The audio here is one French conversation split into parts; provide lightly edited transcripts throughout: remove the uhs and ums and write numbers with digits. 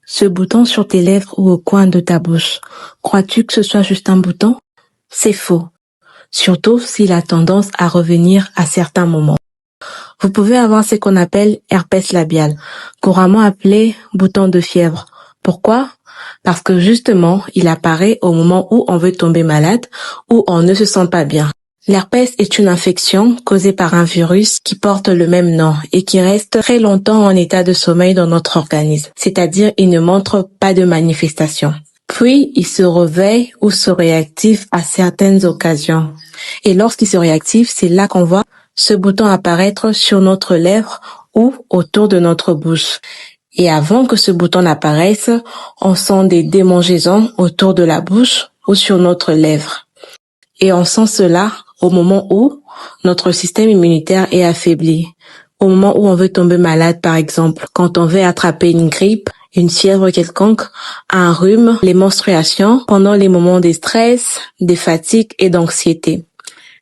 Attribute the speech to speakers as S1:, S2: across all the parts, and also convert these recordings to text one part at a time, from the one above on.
S1: Ce bouton sur tes lèvres ou au coin de ta bouche, crois-tu que ce soit juste un bouton? C'est faux, surtout s'il a tendance à revenir à certains moments. Vous pouvez avoir ce qu'on appelle herpès labial, couramment appelé bouton de fièvre. Pourquoi? Parce que justement, il apparaît au moment où on veut tomber malade ou on ne se sent pas bien. L'herpès est une infection causée par un virus qui porte le même nom et qui reste très longtemps en état de sommeil dans notre organisme, c'est-à-dire il ne montre pas de manifestation. Puis, il se réveille ou se réactive à certaines occasions. Et lorsqu'il se réactive, c'est là qu'on voit ce bouton apparaître sur notre lèvre ou autour de notre bouche. Et avant que ce bouton n'apparaisse, on sent des démangeaisons autour de la bouche ou sur notre lèvre. Et on sent cela au moment où notre système immunitaire est affaibli. Au moment où on veut tomber malade, par exemple, quand on veut attraper une grippe, une fièvre quelconque, un rhume, les menstruations, pendant les moments de stress, de fatigue et d'anxiété.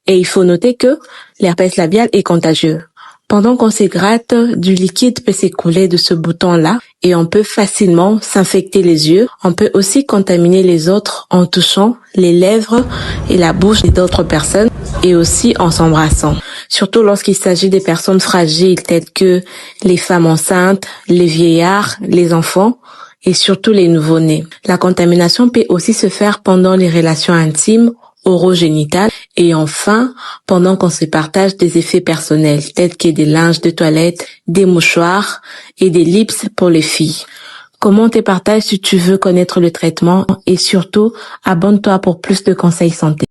S1: Et il faut noter que l'herpès labial est contagieux. Pendant qu'on se gratte, du liquide peut s'écouler de ce bouton-là et on peut facilement s'infecter les yeux. On peut aussi contaminer les autres en touchant les lèvres et la bouche d'autres personnes et aussi en s'embrassant. Surtout lorsqu'il s'agit des personnes fragiles telles que les femmes enceintes, les vieillards, les enfants et surtout les nouveau-nés. La contamination peut aussi se faire pendant les relations intimes, orogénitales et enfin pendant qu'on se partage des effets personnels tels que des linges de toilette, des mouchoirs et des lips pour les filles. Comment te partages si tu veux connaître le traitement et surtout abonne-toi pour plus de conseils santé.